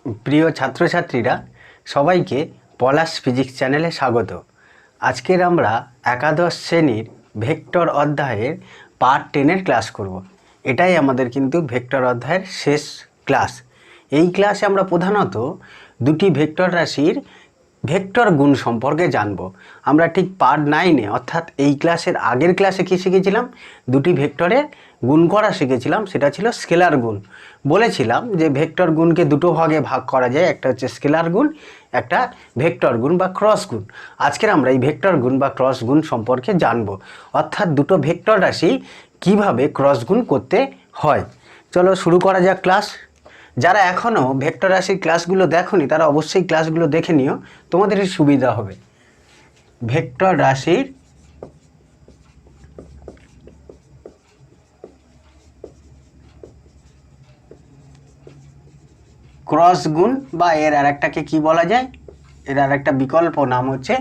প্রিয় ছাত্রছাত্রীরা সবাইকে পলাশ ফিজিক্স চ্যানেলে স্বাগত। আজকের আমরা একাদশ শ্রেণীর ভেক্টর অধ্যায়ের পার্ট 10 ক্লাস করব। এটাই আমাদের কিন্তু ভেক্টর অধ্যায়ের শেষ ক্লাস। এই ক্লাসে আমরা প্রধানত দুটি ভেক্টর রাশির ভেক্টর গুণ সম্পর্কে জানব। আমরা ঠিক পার্ট 9 অর্থাৎ এই ক্লাসের আগের ক্লাসে কী শিখেছিলাম, দুটি ভেক্টরের গুণ করা শিখেছিলাম, সেটা ছিল স্কেলার গুণ। বলেছিলাম যে ভেক্টর গুণকে দুটো ভাগে ভাগ করা যায়, একটা হচ্ছে স্কেলার গুণ, একটা ভেক্টর গুণ বা ক্রস গুণ। আজকের আমরা এই ভেক্টর গুণ বা ক্রস গুণ সম্পর্কে জানব, অর্থাৎ দুটো ভেক্টর রাশি কিভাবে ক্রস গুণ করতে হয়। চলো শুরু করা যাক ক্লাস। যারা এখনও ভেক্টর রাশির ক্লাসগুলো দেখোনি তারা অবশ্যই ক্লাসগুলো দেখে নিও, তোমাদের সুবিধা হবে। ভেক্টর রাশির ক্রস গুণ বা এর আরেকটাকে কি বলা যায়, এর আরেকটা বিকল্প নাম হচ্ছে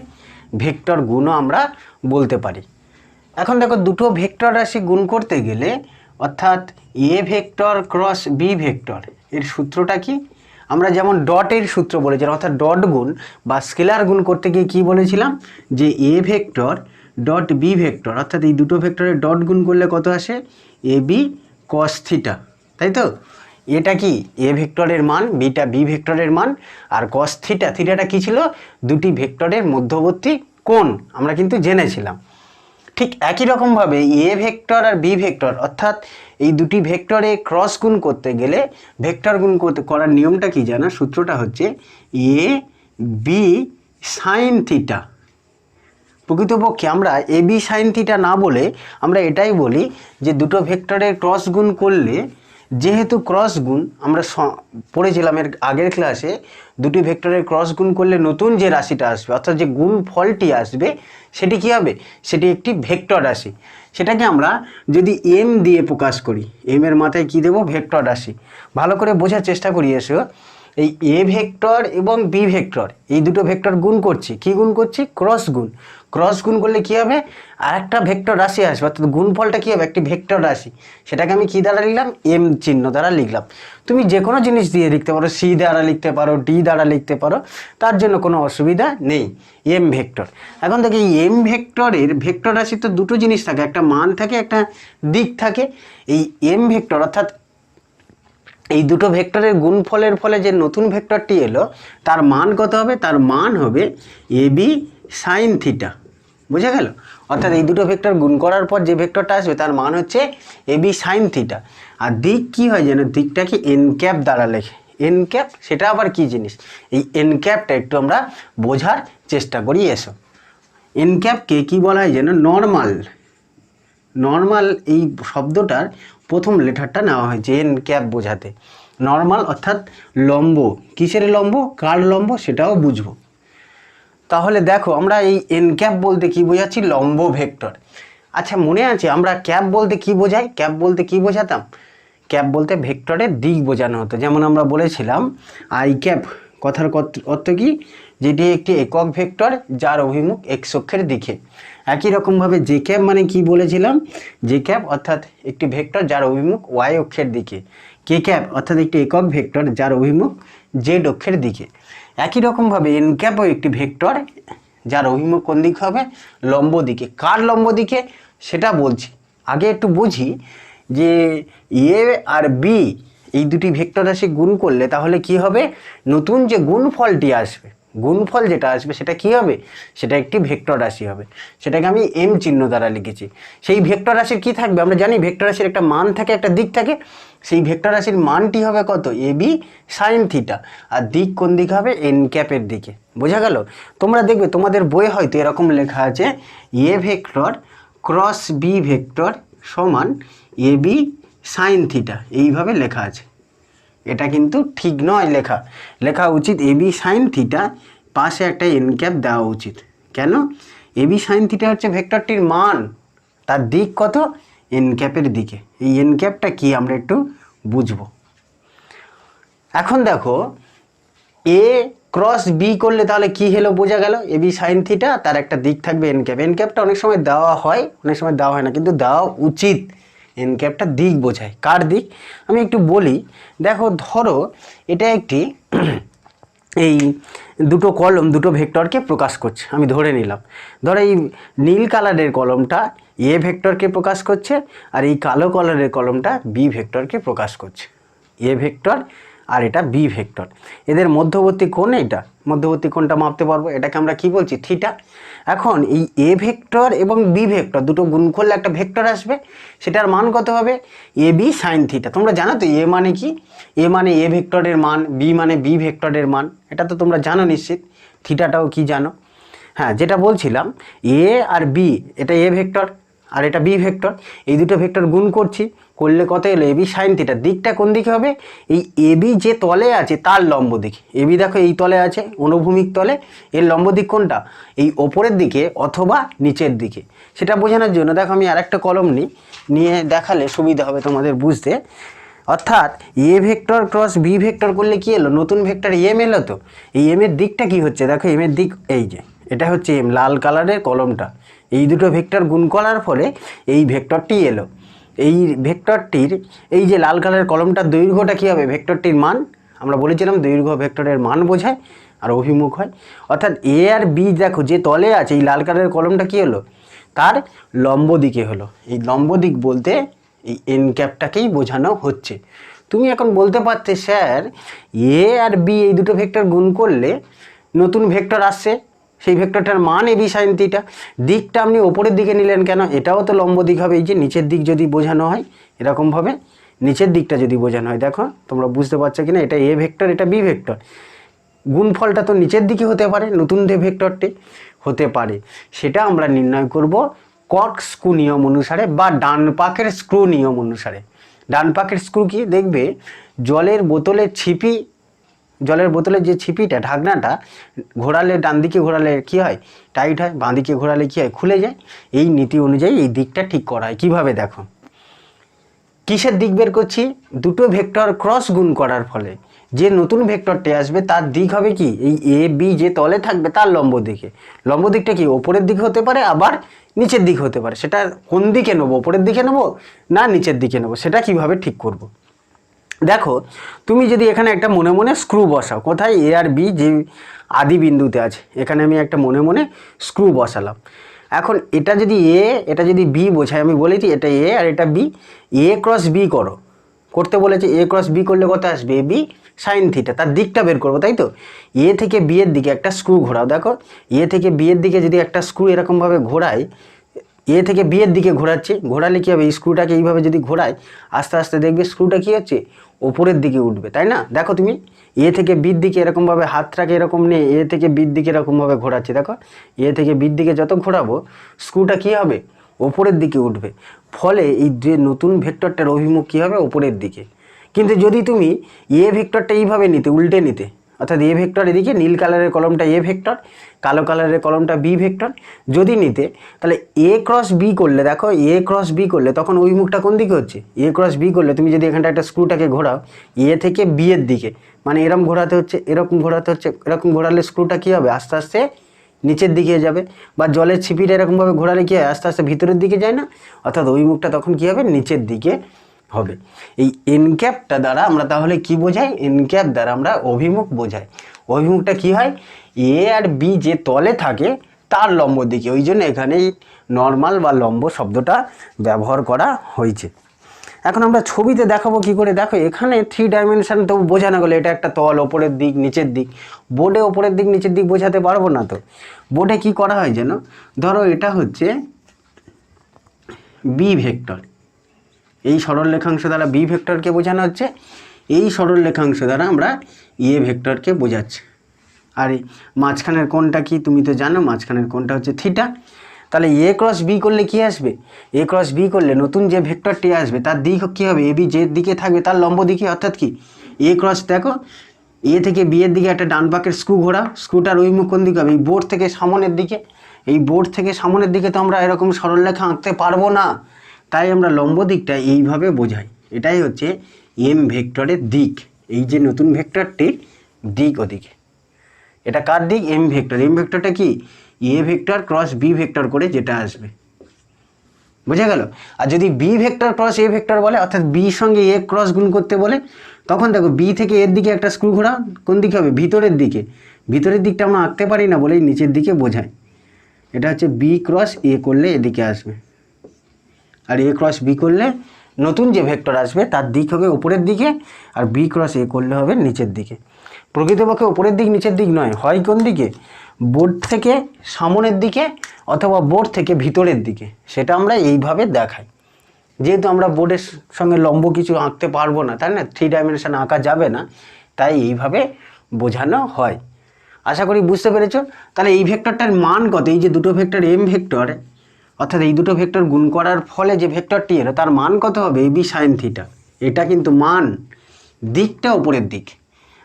ভেক্টর গুণও আমরা বলতে পারি। এখন দেখো, দুটো ভেক্টর রাশি গুণ করতে গেলে অর্থাৎ A vector cross B vector, এর সূত্রটা কি? আমরা যেমন ডটের সূত্র বলেছিলাম, অর্থাৎ ডট গুণ বা স্কেলার গুণ করতে গিয়ে কি বলেছিলাম, যে A vector dot B vector, অর্থাৎ এই দুটো ভেক্টরের ডট গুণ করলে কত আসে, এ বি কস থিটা, তাই তো? এটা কি এ ভেক্টরের মান, বিটা বি ভেক্টরের মান, আর কস থিটা, থিটাটা কি ছিল, দুটি ভেক্টরের মধ্যবর্তী কোণ, আমরা কিন্তু জেনেছিলাম। ঠিক একই রকমভাবে এ ভেক্টর আর বি ভেক্টর, অর্থাৎ এই দুটি ভেক্টরে ক্রস গুণ করতে গেলে ভেক্টর গুণ করার নিয়মটা কি জানো? সূত্রটা হচ্ছে এ বি সাইন থিটা। প্রকৃতপক্ষে আমরা এ বি সাইন থিটা না বলে আমরা এটাই বলি যে দুটো ভেক্টরের ক্রস গুণ করলে, যেহেতু ক্রস গুণ আমরা পড়েছিলাম এর আগের ক্লাসে, দুটি ভেক্টরের ক্রস গুণ করলে নতুন যে রাশিটা আসবে, অর্থাৎ যে গুণ ফলটি আসবে, সেটি কী হবে, সেটি একটি ভেক্টর রাশি। সেটাকে আমরা যদি এম দিয়ে প্রকাশ করি, এম এর মাথায় কী দেবো, ভেক্টর রাশি। ভালো করে বোঝার চেষ্টা করি এসো। এই এ ভেক্টর এবং বি ভেক্টর, এই দুটো ভেক্টর গুণ করছি, কি গুণ করছি, ক্রস গুণ। ক্রস গুণ করলে কী হবে, আরেকটা ভেক্টর রাশি আসবে, অর্থাৎ গুণফলটা কী হবে, একটি ভেক্টর রাশি। সেটাকে আমি কী দ্বারা লিখলাম, এম চিহ্ন দ্বারা লিখলাম। তুমি যে কোনো জিনিস দিয়ে লিখতে পারো, সি দ্বারা লিখতে পারো, ডি দ্বারা লিখতে পারো, তার জন্য কোনো অসুবিধা নেই। M vector. এখন দেখি এই এম ভেক্টরের ভেক্টর রাশি তো দুটো জিনিস থাকে, একটা মান থাকে, একটা দিক থাকে। এই এম ভেক্টর অর্থাৎ এই দুটো ভেক্টরের গুণফলের ফলে যে নতুন ভেক্টরটি এলো, তার মান কত হবে, তার মান হবে এ বি সাইন থিটা। বুঝে গেল? অর্থাৎ এই দুটো ভেক্টর গুণ করার পর যে ভেক্টরটা আসবে তার মান হচ্ছে এ বি সাইন থিটা। আর দিক কি হয় যেন, দিকটা কি এন ক্যাপ দ্বারা লেখে। এন ক্যাপ সেটা আবার কি জিনিস, এই এন ক্যাপটা একটু আমরা বোঝার চেষ্টা করি এসো। এন ক্যাপকে কী বলা হয় যেন, নর্মাল। নর্মাল এই শব্দটার প্রথম লেটারটা নেওয়া হয়েছে এন ক্যাপ বোঝাতে। নর্মাল অর্থাৎ লম্ব। কিসের লম্ব, কার লম্ব, সেটাও বুঝবো। তাহলে দেখো, আমরা এই এন ক্যাপ বলতে কি বোঝাচ্ছি, লম্ব ভেক্টর। আচ্ছা, মনে আছে আমরা ক্যাপ বলতে কি বোঝাই, ক্যাপ বলতে কি বোঝাতাম? ক্যাপ বলতে ভেক্টরের দিক বোঝানো হতো। যেমন আমরা বলেছিলাম আই ক্যাপ, কথার অর্থ কি, যেটি একটি একক ভেক্টর যার অভিমুখ এক্স অক্ষের দিকে। একই রকমভাবে জে ক্যাপ মানে কি বলেছিলাম, জে ক্যাপ অর্থাৎ একটি ভেক্টর যার অভিমুখ ওয়াই অক্ষের দিকে। কে ক্যাপ অর্থাৎ একটি একক ভেক্টর যার অভিমুখ জেড অক্ষের দিকে। একই রকমভাবে এন ক্যাপও একটি ভেক্টর যার অভিমুখ কোন দিকে হবে, লম্ব দিকে। কার লম্ব দিকে সেটা বলছি, আগে একটু বুঝি যে এ আর বি এই দুটি ভেক্টর রাশি গুণ করলে তাহলে কি হবে, নতুন যে গুণফলটি আসবে, গুণফল যেটা আসবে সেটা কি হবে, সেটা একটি ভেক্টর রাশি হবে। সেটাকে আমি এম চিহ্ন দ্বারা লিখেছি। সেই ভেক্টর রাশির কি থাকবে, আমরা জানি ভেক্টর রাশির একটা মান থাকে, একটা দিক থাকে। সেই ভেক্টর রাশির মানটি হবে কত, এ বি সাইন থিটা, আর দিক কোন দিকে হবে, এন ক্যাপের দিকে। বোঝা গেল? তোমরা দেখবে তোমাদের বই হয়তো এরকম লেখা আছে, A vector cross B vector সমান এ বি সাইন থিটা, এইভাবে লেখা আছে। এটা কিন্তু ঠিক নয়, লেখা উচিত এ বি সাইন থিটা, পাশে একটা এন ক্যাপ দেওয়া উচিত। কেন? এ বি সাইন থিটা হচ্ছে ভেক্টরটির মান, তার দিক কত, এন ক্যাপের দিকে। এই এন ক্যাপটা কি আমরা একটু বুঝবো। এখন দেখো, এ ক্রস বি করলে তাহলে কি হলো, বোঝা গেল, এ বি সাইন থিটা, তার একটা দিক থাকবে এন ক্যাপ। এন ক্যাপটা অনেক সময় দেওয়া হয়, অনেক সময় দেওয়া হয় না, কিন্তু দেওয়া উচিত। এন ক্যাপটা দিক বোঝায়। কার দিক আমি একটু বলি, দেখো ধরো এটা একটি এই দুটো কলম দুটো ভেক্টরকে প্রকাশ করছে, আমি ধরে নিলাম। ধরো এই নীল কালারের কলমটা এ ভেক্টরকে প্রকাশ করছে, আর এই কালো কালারের কলমটা বি ভেক্টরকে প্রকাশ করছে। এ ভেক্টর আর এটা বি ভেক্টর, এদের মধ্যবর্তী কোণ, এটা মধ্যবর্তী কোণটা মাপতে পারবো, এটাকে আমরা কি বলছি, থিটা। এখন এই এ ভেক্টর এবং বি ভেক্টর দুটো গুণ করলে একটা ভেক্টর আসবে, সেটার মান কত হবে, এ বি সাইন থিটা। তোমরা জানো তো এ মানে কি, এ মানে এ ভেক্টরের মান, বি মানে বি ভেক্টরের মান, এটা তো তোমরা জানো নিশ্চিত। থিটাটাও কি জানো? হ্যাঁ, যেটা বলছিলাম এ আর বি, এটা এ ভেক্টর আর এটা বি ভেক্টর, এই দুটো ভেক্টর গুণ করছি, করলে কত এলো, এবি সাইন থিটা। দিকটা কোন দিকে হবে, এই এবি যে তলে আছে তার লম্ব দিক। এবি দেখো এই তলে আছে, অনুভূমিক তলে, এর লম্ব দিক কোনটা, এই ওপরের দিকে অথবা নিচের দিকে। সেটা বোঝানোর জন্য দেখো আমি আরেকটা কলম নিয়ে দেখালে সুবিধা হবে তোমাদের বুঝতে। অর্থাৎ A vector cross B vector করলে কি এলো, নতুন ভেক্টর এম এলো। তো এই এম এর দিকটা কি হচ্ছে, দেখো এম এর দিক এই যে এটা হচ্ছে এম, লাল কালারের কলমটা, এই দুটো ভেক্টর গুণ করার ফলে এই ভেক্টরটি এলো। এই ভেক্টরটির এই যে লাল কালারের কলমটার দৈর্ঘ্যটা কী হবে, ভেক্টরটির মান, আমরা বলেছিলাম দৈর্ঘ্য ভেক্টরের মান বোঝায় আর অভিমুখ হয়। অর্থাৎ এ আর বি দেখো যে তলে আছে, এই লাল কালারের কলমটা কী হলো, তার লম্ব দিকে হলো। এই লম্ব দিক বলতে এই এন ক্যাপটাকেই বোঝানো হচ্ছে। তুমি এখন বলতে পারতে স্যার এ আর বি এই দুটো ভেক্টর গুণ করলে নতুন ভেক্টর আসছে, সেই ভেক্টরটার মান এবি সাইন থিটা। দিকটা আপনি ওপরের দিকে নিলেন কেন, এটাও তো লম্ব দিক হবে। এই যে নিচের দিক যদি বোঝানো হয় এরকমভাবে, নিচের দিকটা যদি বোঝানো হয়, দেখো তোমরা বুঝতে পারছো কিনা, এটা এ ভেক্টর এটা বি ভেক্টর, গুণফলটা তো নিচের দিকে হতে পারে, নতুন যে ভেক্টরটি হতে পারে, সেটা আমরা নির্ণয় করব কর্কস্ক্রু নিয়ম অনুসারে বা ডান পাকের স্ক্রু নিয়ম অনুসারে। ডান পাকের স্ক্রু কি, দেখবে জলের বোতলের ছিপি, জলের বোতলের যে ছিপিটা ঢাকনাটা ঘোরালে, ডান দিকে ঘোরালে কী হয়, টাইট হয়, বাঁ দিকে ঘোরালে কী হয়, খুলে যায়। এই নীতি অনুযায়ী এই দিকটা ঠিক করা হয়। কীভাবে দেখো, কিসের দিক বের করছি, দুটো ভেক্টর ক্রস গুণ করার ফলে যে নতুন ভেক্টরটি আসবে তার দিক হবে কি, এই এ বি যে তলে থাকবে তার লম্ব দিকে। লম্ব দিকটা কি ওপরের দিকে হতে পারে আবার নিচের দিকে হতে পারে, সেটা কোন দিকে নেবো, ওপরের দিকে নেবো না নিচের দিকে নেবো, সেটা কিভাবে ঠিক করব। দেখো তুমি যদি এখানে একটা মনে মনে স্ক্রু বসাও, কোথায়, এ আর বি যে আদি বিন্দুতে আছে, এখানে আমি একটা মনে মনে স্ক্রু বসালাম। এখন এটা যদি এ, এটা যদি বি বোঝায়, আমি বলেছি এটা এ আর এটা বি, এ ক্রস বি করো, করতে বলেছে, এ ক্রস বি করলে কত আসবে, এ বি সাইন থিটা, তার দিকটা বের করবো, তাই তো। এ থেকে বি এর দিকে একটা স্ক্রু ঘোরাও, দেখো এ থেকে বি এর দিকে যদি একটা স্ক্রু এরকমভাবে ঘোরাই, এ থেকে বি এর দিকে ঘোরাচ্ছি, ঘোরালে কী হবে, এই স্ক্রুটাকে এইভাবে যদি ঘোরাই, আস্তে আস্তে দেখবে স্ক্রুটা কী হচ্ছে, ওপরের দিকে উঠবে, তাই না। দেখো তুমি এ থেকে বির দিকে এরকমভাবে হাতটাকে এরকম নিয়ে এ থেকে বির দিকে এরকমভাবে ঘোরাচ্ছি, দেখো এ থেকে বির দিকে যত ঘোরাবো স্ক্রুটা কী হবে, ওপরের দিকে উঠবে, ফলে এই যে নতুন ভেক্টরটার অভিমুখ কী হবে, ওপরের দিকে। কিন্তু যদি তুমি এ ভেক্টরটা এইভাবে নিতে, উল্টে নিতে, অর্থাৎ এ ভেক্টর এদিকে, নীল কালারের কলমটা এ ভেক্টর, কালো কালারের কলমটা বি ভেক্টর যদি নিতে, তাহলে এ ক্রস বি করলে, দেখো এ ক্রস বি করলে তখন ওই মুখটা কোন দিকে হচ্ছে, এ ক্রস বি করলে তুমি যদি এখানটা একটা স্ক্রুটাকে ঘোরাও এ থেকে বি এর দিকে, মানে এরকম ঘোরাতে হচ্ছে, এরকম ঘোরাতে হচ্ছে, এরকম ঘোরালে স্ক্রুটা কী হবে, আস্তে আস্তে নিচের দিকে যাবে। বা জলের ছিপিটা এরকমভাবে ঘোরালে কী হয়, আস্তে আস্তে ভিতরের দিকে যায় না, অর্থাৎ ওই মুখটা তখন কী হবে, নিচের দিকে হবে। এই এন ক্যাপটা দ্বারা আমরা তাহলে কি বোঝাই, এন ক্যাপ দ্বারা আমরা অভিমুখ বোঝাই। অভিমুখটা কি হয়, এ আর বি যে তলে থাকে তার লম্ব দিকে, ওই জন্য এখানে নর্মাল বা লম্ব শব্দটা ব্যবহার করা হয়েছে। এখন আমরা ছবিতে দেখাবো কি করে, দেখো এখানে 3 ডাইমেনশন তো বোঝানো গেলো, এটা একটা তল, ওপরের দিক নিচের দিক। বোর্ডে ওপরের দিক নিচের দিক বোঝাতে পারবো না, তো বোর্ডে কি করা হয় যেন, ধরো এটা হচ্ছে বি ভেক্টর, এই সরল রেখাংশ দ্বারা বি ভেক্টরকে বোঝানো হচ্ছে, এই সরল রেখাংশ দ্বারা আমরা এ ভেক্টরকে বোঝাচ্ছি। আর এই মাঝখানের কোণটা কি তুমি তো জানো, মাঝখানের কোণটা হচ্ছে থিটা। তাহলে এ ক্রস বি করলে কি আসবে, এ ক্রস বি করলে নতুন যে ভেক্টরটি আসবে তার দিক কী হবে, এ বি যে দিকে থাকবে তার লম্ব দিকে, অর্থাৎ কি এ ক্রস, দেখো এ থেকে বি এর দিকে একটা ডান পাকের স্ক্রু ঘোরা, স্ক্রুটার অভিমুখ কোন দিকে হবে, এই বোর্ড থেকে সামনের দিকে। এই বোর্ড থেকে সামনের দিকে তো আমরা এরকম সরলরেখা আঁকতে পারবো না, তাই আমরা লম্ব দিকটা এইভাবে বোঝাই। এটাই হচ্ছে এম ভেক্টরের দিক, এই যে নতুন ভেক্টরটির দিক ওদিকে। এটা কার দিক, এম ভেক্টর। এম ভেক্টরটা কি, A vector cross B vector করে যেটা আসবে। বুঝে গেল। আর যদি B vector cross A vector বলে, অর্থাৎ বি সঙ্গে এ ক্রস গুণ করতে বলে, তখন দেখো বি থেকে এর দিকে একটা স্ক্রু ঘোরা, কোন দিকে হবে? ভিতরের দিকে। ভিতরের দিকটা আমরা আঁকতে পারি না বলেই নিচের দিকে বোঝায়। এটা হচ্ছে বি ক্রস এ করলে এদিকে আসবে, আর এ ক্রস বি করলে নতুন যে ভেক্টর আসবে তার দিক হবে উপরের দিকে, আর বি ক্রস এ করলে হবে নিচের দিকে। প্রকৃতপক্ষে উপরের দিক নিচের দিক নয়, হয় কোন দিকে? বোর্ড থেকে সামনের দিকে অথবা বোর্ড থেকে ভিতরের দিকে, সেটা আমরা এইভাবে দেখাই। যেহেতু আমরা বোর্ডের সঙ্গে লম্ব কিছু আঁকতে পারবো না, তাই না, 3 ডাইমেনশন আঁকা যাবে না, তাই এইভাবে বোঝানো হয়। আশা করি বুঝতে পেরেছো। তাহলে এই ভেক্টরটার মান কত? এই যে দুটো ভেক্টর এম ভেক্টর, অর্থাৎ এই দুটো ভেক্টর গুণ করার ফলে যে ভেক্টরটি এলো তার মান কত হবে? AB sine theta. এটা কিন্তু মান, দিকটা উপরের দিক।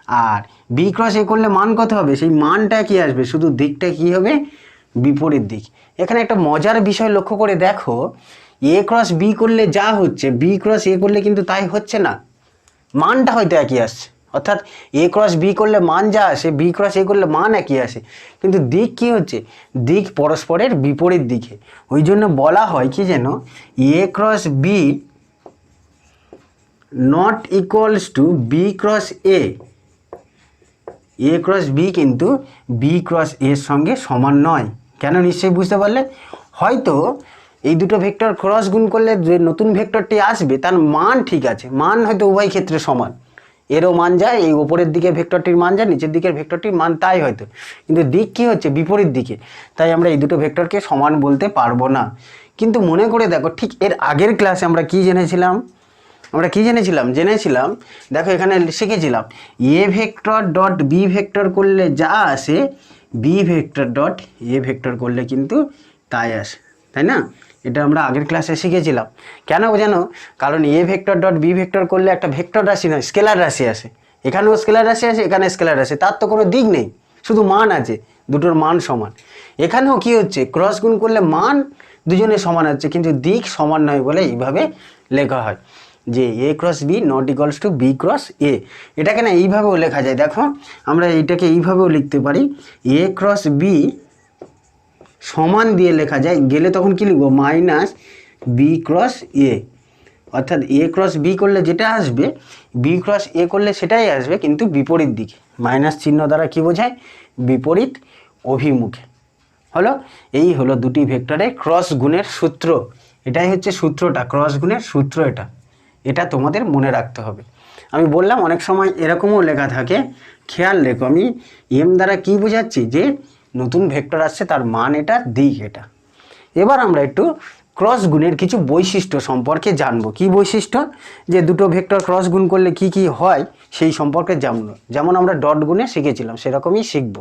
আর বি ক্রস এ করলে মান কত হবে? সেই মানটা কি আসবে, শুধু দিকটা কি হবে? বিপরীত দিক। এখানে একটা মজার বিষয় লক্ষ্য করে দেখো, এ ক্রস বি করলে যা হচ্ছে বি ক্রস এ করলে কিন্তু তাই হচ্ছে না। মানটা হয়তো একই আসছে, অর্থাৎ এ ক্রস বি করলে মান যা আসে বি ক্রস এ করলে মান একই আসে, কিন্তু দিক কি হচ্ছে? দিক পরস্পরের বিপরীত দিকে। ওই জন্য বলা হয় কি যেন, A cross B not equals to B cross A. A cross B কিন্তু বি ক্রস এর সঙ্গে সমান নয়। কেন? নিশ্চয়ই বুঝতে পারলে। হয়তো এই দুটো ভেক্টর ক্রস গুণ করলে যে নতুন ভেক্টরটি আসবে তার মান ঠিক আছে, মান হয়তো উভয় ক্ষেত্রে সমান, এরও মান যায়, এই ওপরের দিকে ভেক্টরটির মান যায়, নিচের দিকের ভেক্টরটির মান তাই হয়তো, কিন্তু দিক কি হচ্ছে? বিপরীত দিকে। তাই আমরা এই দুটো ভেক্টরকে সমান বলতে পারবো না। কিন্তু মনে করে দেখো, ঠিক এর আগের ক্লাসে আমরা কি জেনেছিলাম? জেনেছিলাম দেখো এখানে শিখেছিলাম A vector dot B vector করলে যা আসে B vector dot A vector করলে কিন্তু তাই আসে, তাই না? এটা আমরা আগের ক্লাসে শিখেছিলাম। কেন জানো? কারণ A vector dot B vector করলে একটা ভেক্টর রাশি নয়, স্কেলার রাশি আসে। এখানেও স্কেলার রাশি আসে, এখানে স্কেলার রাশি, তার তো কোনো দিক নেই, শুধু মান আছে, দুটোর মান সমান। এখানেও কি হচ্ছে? ক্রস গুণ করলে মান দুজনের সমান হচ্ছে, কিন্তু দিক সমান নয় বলে এইভাবে লেখা হয় যে A cross B not equals to B cross A. এটাকে না এইভাবেও লেখা যায়, দেখো আমরা এইটাকে এইভাবেও লিখতে পারি, এ ক্রস বি সমান দিয়ে লেখা যায়, গেলে তখন কি লিখবো? মাইনাস বি ক্রস এ। অর্থাৎ এ ক্রস বি করলে যেটা আসবে বি ক্রস এ করলে সেটাই আসবে, কিন্তু বিপরীত দিকে। মাইনাস চিহ্ন দ্বারা কি বোঝায়? বিপরীত অভিমুখে। হলো, এই হলো দুটি ভেক্টরের ক্রস গুণের সূত্র। এটাই হচ্ছে সূত্রটা, ক্রস গুণের সূত্র। এটা তোমাদের মনে রাখতে হবে। আমি বললাম অনেক সময় এরকমও লেখা থাকে, খেয়াল রেখো। আমি এম দ্বারা কি বোঝাচ্ছি? যে নতুন ভেক্টর আসছে তার মান এটা, দিক এটা। এবার আমরা একটু ক্রস গুণের কিছু বৈশিষ্ট্য সম্পর্কে জানবো। কি বৈশিষ্ট্য? যে দুটো ভেক্টর ক্রস গুণ করলে কি কি হয় সেই সম্পর্কে জানবো। যেমন আমরা ডট গুণে শিখেছিলাম সেরকমই শিখব।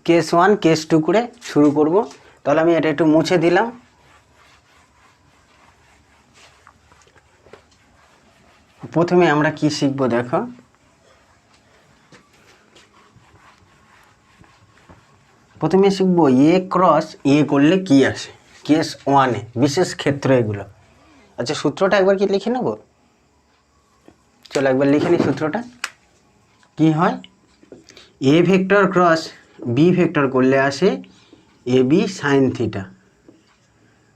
কেস 1 কেস 2 করে শুরু করব। তাহলে আমি এটা একটু মুছে দিলাম। প্রথমে আমরা কি শিখব দেখো, প্রথমে শিখব এ ক্রস এ করলে কি আসে কেস 1-এ, বিশেষ ক্ষেত্র এগুলো। আচ্ছা, সূত্রটা একবার কি লিখে নেব? চলো একবার লিখে নিই সূত্রটা। কি হয়? A vector cross B vector করলে আসে এ বি সাইন থিটা,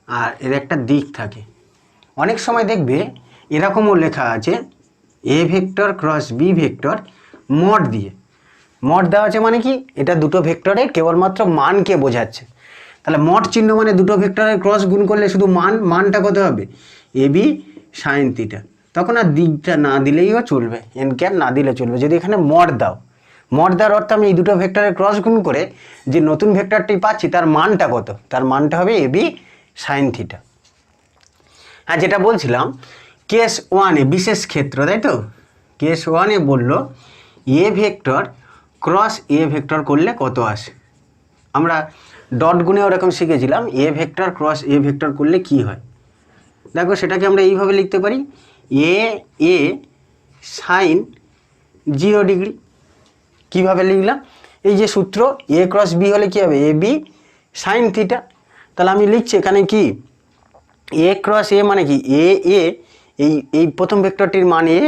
আর এর একটা দিক থাকে। অনেক সময় দেখবে এরকমও লেখা আছে A vector cross B vector mod দিয়ে। মড দেওয়া আছে মানে কি? এটা দুটো ভেক্টরের কেবলমাত্র মানকে বোঝাচ্ছে। তাহলে মড চিহ্ন মানে দুটো ভেক্টরের ক্রস গুণ করলে শুধু মানটা কত হবে? এ বি সাইন থিটা। তখন আর দিকটা না দিলেইও চলবে, এন ক্যাপ না দিলে চলবে, যদি এখানে মড দাও। মড দেওয়ার অর্থ আমি এই দুটো ভেক্টরের ক্রস গুণ করে যে নতুন ভেক্টরটি পাচ্ছি তার মানটা কত? তার মানটা হবে এ বি সাইন থিটা। হ্যাঁ, যেটা বলছিলাম কেস 1-এ বিশেষ ক্ষেত্র, তাই তো? কেস 1-এ বললো এ ভেক্টর ক্রস এ ভেক্টর করলে কত আসে। আমরা ডট গুণে ওরকম শিখেছিলাম A vector cross A vector করলে কি হয়। দেখো সেটাকে আমরা এইভাবে লিখতে পারি, এ সাইন 0 ডিগ্রি। কীভাবে লিখলাম? এই যে সূত্র, এ ক্রস বি হলে কী হবে? এ বি সাইন থিটা। তাহলে আমি লিখছি এখানে কি এ ক্রস এ মানে কি? এই প্রথম ভেক্টরটির মান এ,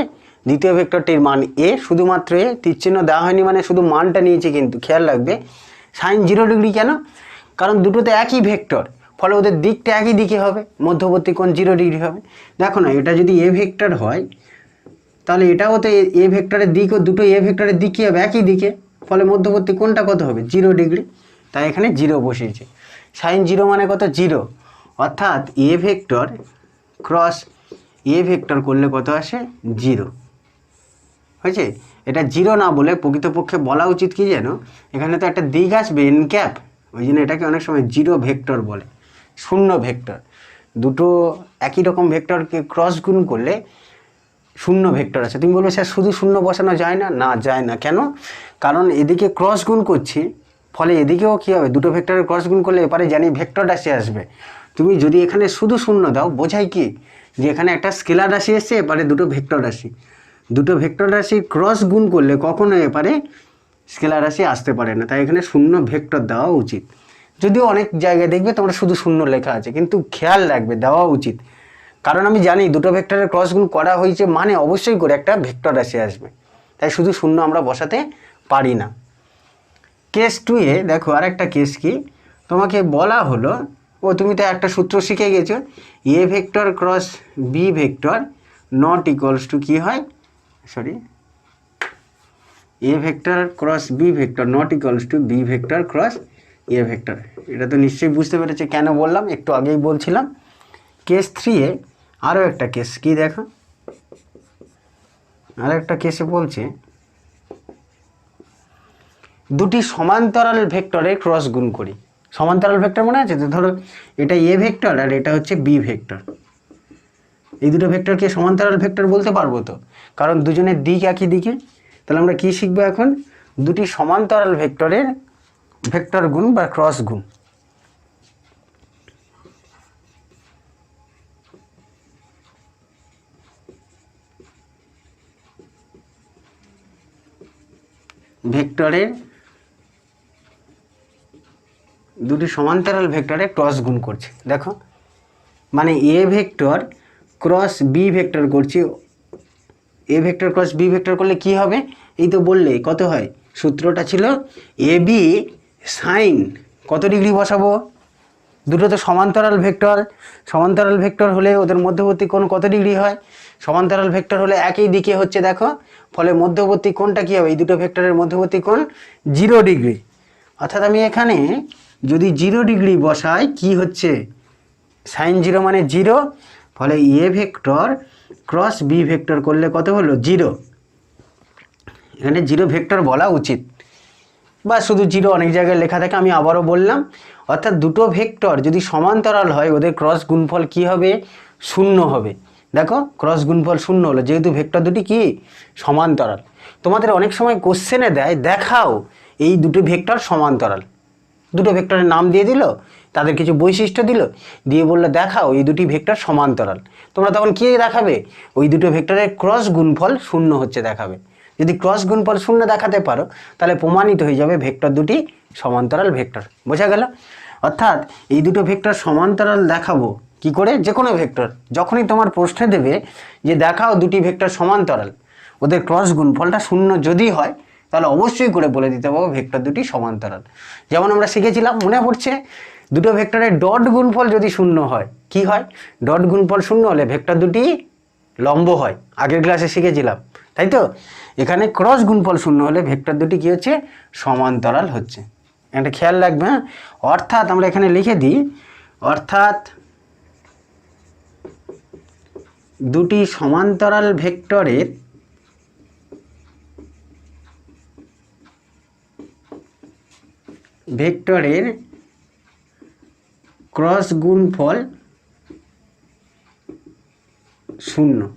দ্বিতীয় ভেক্টরটির মান এ, শুধুমাত্র এ, তীরচিহ্ন দেওয়া হয়নি মানে শুধু মানটা নিয়েছে। কিন্তু খেয়াল রাখবে সাইন 0 ডিগ্রি কেন? কারণ দুটোতে একই ভেক্টর, ফলে ওদের দিকটা একই দিকে হবে, মধ্যবর্তী কোণ 0 ডিগ্রি হবে। দেখো না, এটা যদি এ ভেক্টর হয় তাহলে এটাও তো এ ভেক্টরের দিক, ও দুটো এ ভেক্টরের দিক কী হবে, একই দিকে, ফলে মধ্যবর্তী কোণটা কত হবে, 0 ডিগ্রি। তাই এখানে 0 বসিয়েছে। সাইন 0 মানে কত, 0, অর্থাৎ A vector cross A vector করলে কত আসে, 0 হয়েছে। এটা 0 না বলে প্রকৃতপক্ষে বলা উচিত কি যেন, এখানে তো একটা দিক আসবে এন ক্যাপ, ওই জন্য এটাকে অনেক সময় 0 ভেক্টর বলে, শূন্য ভেক্টর। দুটো একই রকম ভেক্টরকে ক্রস গুণ করলে শূন্য ভেক্টর আছে। তুমি বলবে স্যার শুধু শূন্য বসানো যায় না, না যায় না। কেন? কারণ এদিকে ক্রস গুণ করছি, ফলে এদিকেও কী হবে, দুটো ভেক্টরের ক্রস গুণ করলে এপারে জানি ভেক্টর রাশি আসবে। তুমি যদি এখানে শুধু শূন্য দাও, বোঝাই কি যে এখানে একটা স্কেলার রাশি এসছে, এপারে দুটো ভেক্টর রাশি, দুটো ভেক্টর রাশি ক্রস গুণ করলে কখনো এপারে স্কেলার রাশি আসতে পারে না। তাই এখানে শূন্য ভেক্টর দেওয়া উচিত। যদিও অনেক জায়গায় দেখবে তোমরা শুধু শূন্য লেখা আছে, কিন্তু খেয়াল রাখবে দেওয়া উচিত, কারণ আমি জানি দুটো ভেক্টরের ক্রস গুণ করা হয়েছে মানে অবশ্যই করে একটা ভেক্টর রাশি আসবে, তাই শুধু শূন্য আমরা বসাতে পারি না। কেস 2 এ দেখো আর একটা কেস কি, তোমাকে বলা হলো, ও তুমি তো একটা সূত্র শিখে গেছো, A vector cross B vector not equals to কী হয়, sorry, A vector cross B vector not equals to B vector cross A vector. এটা তো নিশ্চয়ই বুঝতে পেরেছে কেন বললাম, একটু আগেই বলছিলাম। কেস 3 এ আরও একটা কেস কি দেখো, আরও একটা কেসে বলছে দুটি সমান্তরাল ভেক্টরের ক্রস গুণ করি। সমান্তরাল ভেক্টর মনে আছে তো, ধরো এটা এ ভেক্টর আর এটা হচ্ছে বি ভেক্টর, এই দুটো ভেক্টরকে সমান্তরাল ভেক্টর বলতে পারবো তো, কারণ দুজনের দিক একই দিকে। তাহলে আমরা কি শিখবো এখন, দুটি সমান্তরাল ভেক্টরের ভেক্টর গুণ বা ক্রস গুণ। ভেক্টরের দুটি সমান্তরাল ভেক্টরে ক্রস গুণ করছে, দেখো মানে A vector cross B vector করছি, A vector cross B vector করলে কি হবে, এই তো বললে কত হয়, সূত্রটা ছিল এ বি সাইন কত ডিগ্রি বসাবো, দুটো তো সমান্তরাল ভেক্টর, সমান্তরাল ভেক্টর হলে ওদের মধ্যবর্তী কোণ কত ডিগ্রি হয়, সমান্তরাল ভেক্টর হলে একই দিকে হচ্ছে দেখো, ফলে মধ্যবর্তী কোণটা কী হবে, এই দুটো ভেক্টরের মধ্যবর্তী কোণ 0 ডিগ্রি। অর্থাৎ আমি এখানে যদি 0 ডিগ্রি বসাই কি হচ্ছে, সাইন 0 মানে 0, ফলে A vector cross B vector করলে কত হলো, 0। এখানে 0 ভেক্টর বলা উচিত, বা শুধু 0 অনেক জায়গায় লেখা থাকে, আমি আবারও বললাম। অর্থাৎ দুটো ভেক্টর যদি সমান্তরাল হয় ওদের ক্রস গুণফল কি হবে, 0 হবে। দেখো ক্রস গুণফল 0 হলো, যেহেতু ভেক্টর দুটি কি সমান্তরাল। তোমাদের অনেক সময় কোশ্চেনে দেয় দেখাও এই দুটো ভেক্টর সমান্তরাল, দুটো ভেক্টরের নাম দিয়ে দিল, তাদের কিছু বৈশিষ্ট্য দিল, দিয়ে বললো দেখাও এই দুটি ভেক্টর সমান্তরাল। তোমরা তখন কী দেখাবে, ওই দুটো ভেক্টরের ক্রস গুণফল 0 হচ্ছে দেখাবে। যদি ক্রস গুণফল 0 দেখাতে পারো তাহলে প্রমাণিত হয়ে যাবে ভেক্টর দুটি সমান্তরাল ভেক্টর। বোঝা গেল? অর্থাৎ এই দুটো ভেক্টর সমান্তরাল দেখাবো কি করে, যে কোনো ভেক্টর যখনই তোমার প্রশ্নে দেবে যে দেখাও দুটি ভেক্টর সমান্তরাল, ওদের ক্রস গুণফলটা 0 যদি হয় তাহলে অবশ্যই করে বলে দিতে পারবো ভেক্টর দুটি সমান্তরাল। যেমন আমরা শিখেছিলাম, মনে পড়ছে, দুটো ভেক্টরের ডট গুণফল যদি 0 হয় কি হয়, ডট গুণফল 0 হলে ভেক্টর দুটি লম্ব হয়, আগের ক্লাসে শিখেছিলাম, তাই তো। এখানে ক্রস গুণফল 0 হলে ভেক্টর দুটি কি হচ্ছে, সমান্তরাল হচ্ছে। এটা খেয়াল রাখবে, হ্যাঁ। অর্থাৎ আমরা এখানে লিখে দিই, অর্থাৎ দুটি সমান্তরাল ভেক্টরের ক্রস গুণফল 0।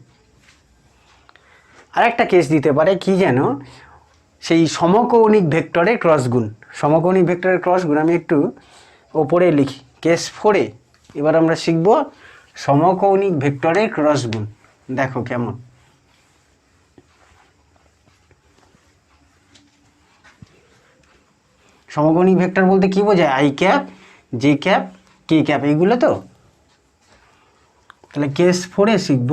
আরেকটা কেস দিতে পারে কি যেন, সেই সমকৌণিক ভেক্টরের ক্রস গুণ। সমকৌণিক ভেক্টরের ক্রস গুণ আমি একটু ওপরে লিখি, কেস 4 এ এবার আমরা শিখব সমকৌণিক ভেক্টরের ক্রস গুণ। দেখো কেমন, সমকৌণিক ভেক্টর বলতে কি বোঝায়, I cap, J cap, K cap, এইগুলো তো। তাহলে কেস 4 এ শিখব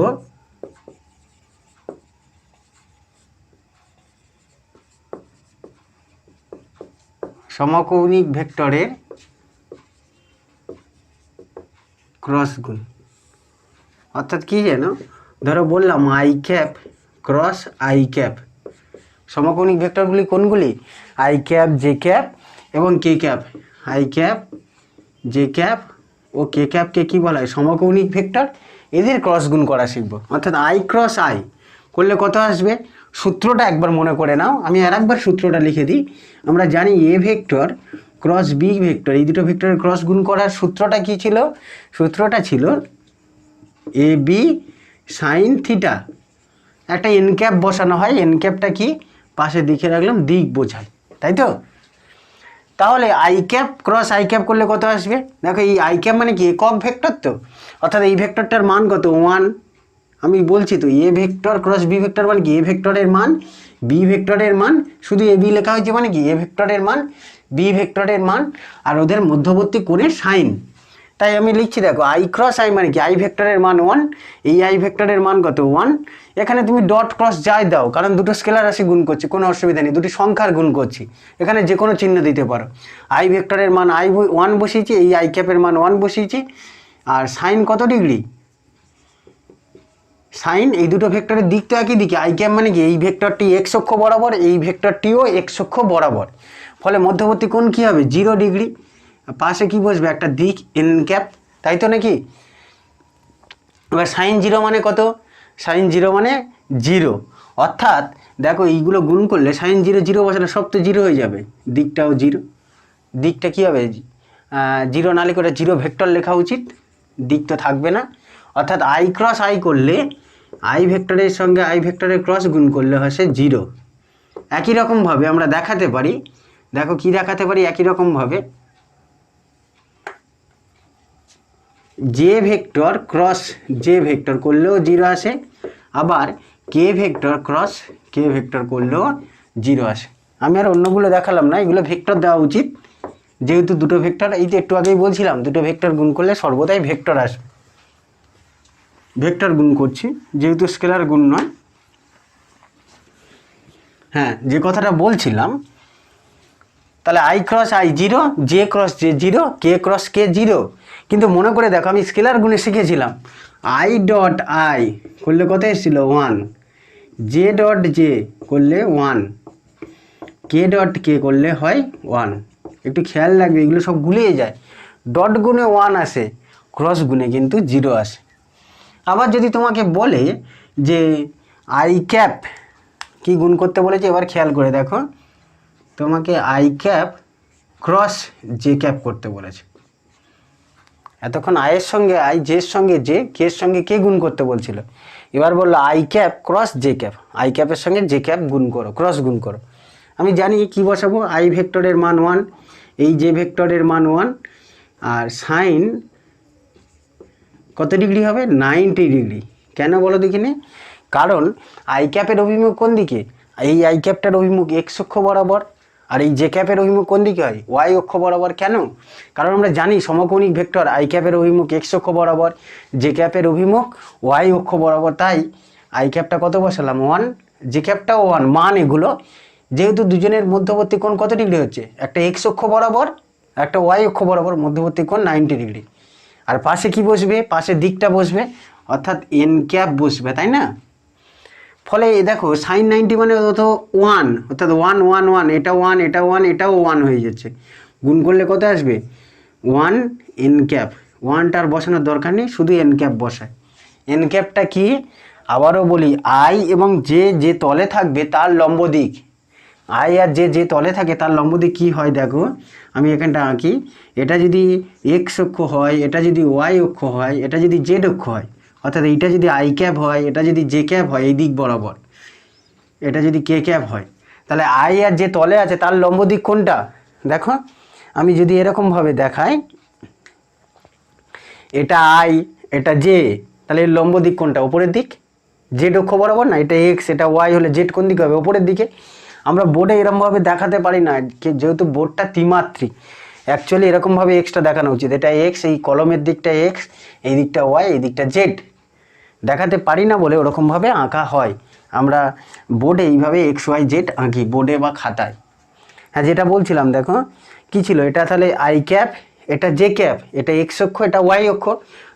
সমকৌণিক ভেক্টরের ক্রস গুণ, অর্থাৎ কি যেন ধরো বললাম I cap cross I cap, সমকৌণিক ভেক্টরগুলি কোনগুলি? আই ক্যাপ, জে ক্যাপ এবং K cap. I cap, J cap ও কে ক্যাপকে কী বলা হয়? সমকৌণিক ভেক্টর। এদের ক্রস গুণ করা শিখবো, অর্থাৎ আই ক্রস আই করলে কত আসবে? সূত্রটা একবার মনে করে নাও, আমি আর একবার সূত্রটা লিখে দিই। আমরা জানি A vector cross B vector, এই দুটো ভেক্টরের ক্রস গুণ করার সূত্রটা কি ছিল? সূত্রটা ছিল এ বি সাইন থিটা, একটা এন ক্যাপ বসানো হয়, এন ক্যাপটা কি পাশে দিকে রাখলাম, দিক বোঝায়, তাই তো? তাহলে I cap cross I cap করলে কত আসবে? দেখো এই আই ক্যাপ মানে কি একক ভেক্টর, তো অর্থাৎ এই ভেক্টরটার মান কত? 1। আমি বলছি তো A vector cross B vector মানে কি? এ ভেক্টরের মান বি ভেক্টরের মান, শুধু এ বি লেখা হয়েছে মানে কি এ ভেক্টরের মান বি ভেক্টরের মান আর ওদের মধ্যবর্তী কোণের সাইন। তাই আমি লিখছি দেখো আই ক্রস আই মানে কি আই ভেক্টরের মান 1, এই আই ভেক্টরের মান কত? 1। এখানে তুমি ডট ক্রস যাই দাও, কারণ দুটো স্কেলার রাশি গুণ করছি, কোনো অসুবিধা নেই, দুটি সংখ্যার গুণ করছি, এখানে যে কোনো চিহ্ন দিতে পারো। আই ভেক্টরের মান আই 1 বসিয়েছি, এই আই ক্যাপের মান 1 বসিয়েছি, আর সাইন কত ডিগ্রি? সাইন এই দুটো ভেক্টরের দিক তো একই দিকে, আই ক্যাপ মানে কি এই ভেক্টরটি এক্স অক্ষ বরাবর, এই ভেক্টরটিও এক্স অক্ষ বরাবর, ফলে মধ্যবর্তী কোণ কী হবে? 0 ডিগ্রি। পাশে কি বসবে? একটা দিক এন ক্যাপ, তাই তো নাকি? এবার সাইন 0 মানে কত? সাইন 0 মানে 0, অর্থাৎ দেখো এইগুলো গুণ করলে সাইন 0 0 বসালে সব তো 0 হয়ে যাবে, দিকটাও 0, দিকটা কী হবে? 0 না লিখে ওটা 0 ভেক্টর লেখা উচিত, দিক তো থাকবে না। অর্থাৎ আই ক্রস আই করলে আই ভেক্টরের সঙ্গে আই ভেক্টরের ক্রস গুণ করলে হয় সে 0। একই রকমভাবে আমরা দেখাতে পারি, দেখো কি দেখাতে পারি একই রকমভাবে, J vector cross J vector করলেও 0 আসে, আবার কে ভেক্টর ক্রস কে ভেক্টর করলেও 0 আসে। আমি আর অন্যগুলো দেখালাম না, এগুলো ভেক্টর দেওয়া উচিত, যেহেতু দুটো ভেক্টর, এই তো একটু আগেই বলছিলাম দুটো ভেক্টর গুণ করলে সর্বদাই ভেক্টর আসবে, ভেক্টর গুণ করছি যেহেতু স্কেলার গুণ নয়। হ্যাঁ, যে কথাটা বলছিলাম, তাহলে I cross I 0, J cross J 0, K cross কে 0। কিন্তু মনে করে দেখো আমি স্কেলার গুণে শিখেছিলাম আই ডট আই করলে কত এসেছিল? 1, জে ডট জে করলে 1, কে ডট কে করলে হয় 1। একটু খেয়াল রাখবে, এগুলো সব গুলিয়ে যায়, ডট গুণে 1 আসে, ক্রস গুণে কিন্তু 0 আসে। আবার যদি তোমাকে বলে যে আই ক্যাপ কি গুণ করতে বলেছে, এবার খেয়াল করে দেখো, তোমাকে I cap cross J cap করতে বলেছে। এতক্ষণ আয়ের সঙ্গে আই, জের সঙ্গে জে, কের সঙ্গে কে গুণ করতে বলছিল, এবার বললো I cap cross J cap, I ক্যাপের সঙ্গে জে ক্যাপ গুণ করো, ক্রস গুণ করো। আমি জানি কি বসাবো, আই ভেক্টরের মান 1, এই জে ভেক্টরের মান 1, আর সাইন কত ডিগ্রি হবে? 90 ডিগ্রি। কেন বলো দেখিনি? কারণ আই ক্যাপের অভিমুখ কোন দিকে? এই আই ক্যাপটার অভিমুখ এক্স অক্ষ বরাবর, আর এই জে ক্যাপের অভিমুখ কোন দিকে হয়? ওয়াই অক্ষ বরাবর। কেন? কারণ আমরা জানি সমকৌণিক ভেক্টর আই ক্যাপের অভিমুখ এক্স অক্ষ বরাবর, জে ক্যাপের অভিমুখ ওয়াই অক্ষ বরাবর, তাই আই ক্যাপটা কত বসালাম? 1, জে ক্যাপটাও 1। মান এগুলো, যেহেতু দুজনের মধ্যবর্তী কোণ কত ডিগ্রি হচ্ছে? একটা এক্স অক্ষ বরাবর, একটা ওয়াই অক্ষ বরাবর, মধ্যবর্তী কোণ 90 ডিগ্রি। আর পাশে কি বসবে? পাশে দিকটা বসবে, অর্থাৎ এন ক্যাপ বসবে, তাই না? ফলে দেখো সাইন 90 মানে তো 1, অর্থাৎ 1 1 1, এটা 1 এটা 1 এটাও 1 হয়ে যাচ্ছে, গুণ করলে কত আসবে? 1 এন ক্যাপ। 1টার বসানোর দরকার নেই, শুধু এন ক্যাপ বসায়। এন ক্যাপটা কি? আবারও বলি, আই এবং যে তলে থাকবে তার লম্ব দিক, আই আর যে তলে থাকে তার লম্ব দিক কী হয় দেখো, আমি এখানটা আঁকি, এটা যদি এক্স অক্ষ হয়, এটা যদি ওয়াই অক্ষ হয়, এটা যদি জেড অক্ষ হয়, অর্থাৎ এইটা যদি আই ক্যাপ হয়, এটা যদি জে ক্যাপ হয় এই দিক বরাবর, এটা যদি কে ক্যাপ হয়, তাহলে আই আর যে তলে আছে তার লম্ব দিক কোনটা? দেখো আমি যদি এরকমভাবে দেখাই, এটা আই এটা জে, তাহলে এর লম্ব দিক কোনটা? ওপরের দিক, জেড অক্ষ বরাবর না, এটা এক্স এটা ওয়াই হলে জেড কোন দিকে হবে? ওপরের দিকে। আমরা বোর্ডে এরকমভাবে দেখাতে পারি না, যেহেতু বোর্ডটা ত্রিমাত্রিক, অ্যাকচুয়ালি এরকমভাবে এক্সটা দেখানো উচিত, এটা এক্স, এই কলমের দিকটা এক্স, এই দিকটা ওয়াই, এই দিকটা জেড। দেখাতে পারি না বলে ওরকমভাবে আঁকা হয়, আমরা বোর্ডে এইভাবে এক্স ওয়াই জেড আঁকি বোর্ডে বা খাতায়। হ্যাঁ, যেটা বলছিলাম দেখো কি ছিল এটা, তাহলে আই ক্যাপ, এটা জে ক্যাপ, এটা এক্স অক্ষ, এটা ওয়াই অক্ষ,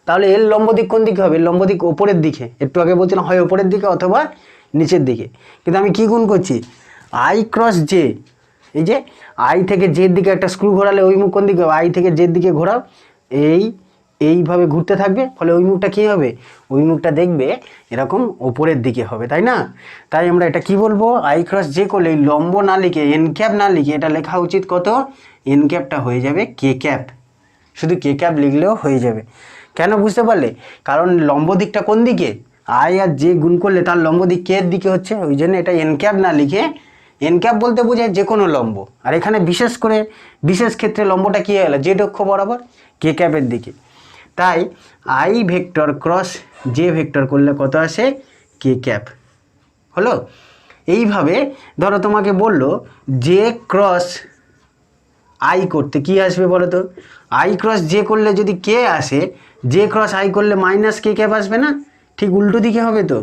তাহলে এর লম্ব দিক কোন দিকে হবে? লম্ব দিক ওপরের দিকে। একটু আগে বলছিলাম হয় ওপরের দিকে অথবা নিচের দিকে। কিন্তু আমি কি গুণ করছি? আই ক্রস জে, এই যে আই থেকে জের দিকে একটা স্ক্রু ঘোরালে ওই মুখ কোন দিকে হবে? আই থেকে জের দিকে ঘোরাও, এইভাবে ঘুরতে থাকবে, ফলে ওই মুখটা কী হবে? ওই মুখটা দেখবে এরকম ওপরের দিকে হবে, তাই না? তাই আমরা এটা কি বলবো? আই ক্রস জে করলে এই লম্ব না লিখে, এন ক্যাপ না লিখে এটা লেখা উচিত কত? এন ক্যাপটা হয়ে যাবে কে ক্যাপ। শুধু কে ক্যাপ লিখলেও হয়ে যাবে। কেন বুঝতে পারলে? কারণ লম্ব দিকটা কোন দিকে? আই আর জে গুণ করলে তার লম্ব দিক কে এর দিকে হচ্ছে, ওই জন্য এটা এন ক্যাপ না লিখে, এন ক্যাপ বলতে বোঝায় যে কোনো লম্ব, আর এখানে বিশেষ করে বিশেষ ক্ষেত্রে লম্বটা কী হয়ে গেল? জেড অক্ষ বরাবর কে ক্যাপের দিকে। তাই I vector cross J vector করলে কত আসে? কে ক্যাপ। হলো? এইভাবে ধরো তোমাকে বললো জে ক্রস আই করতে, কি আসবে বলো তো? আই ক্রস জে করলে যদি কে আসে, জে ক্রস আই করলে মাইনাস কে ক্যাপ আসবে না? ঠিক উল্টো দিকে হবে তো।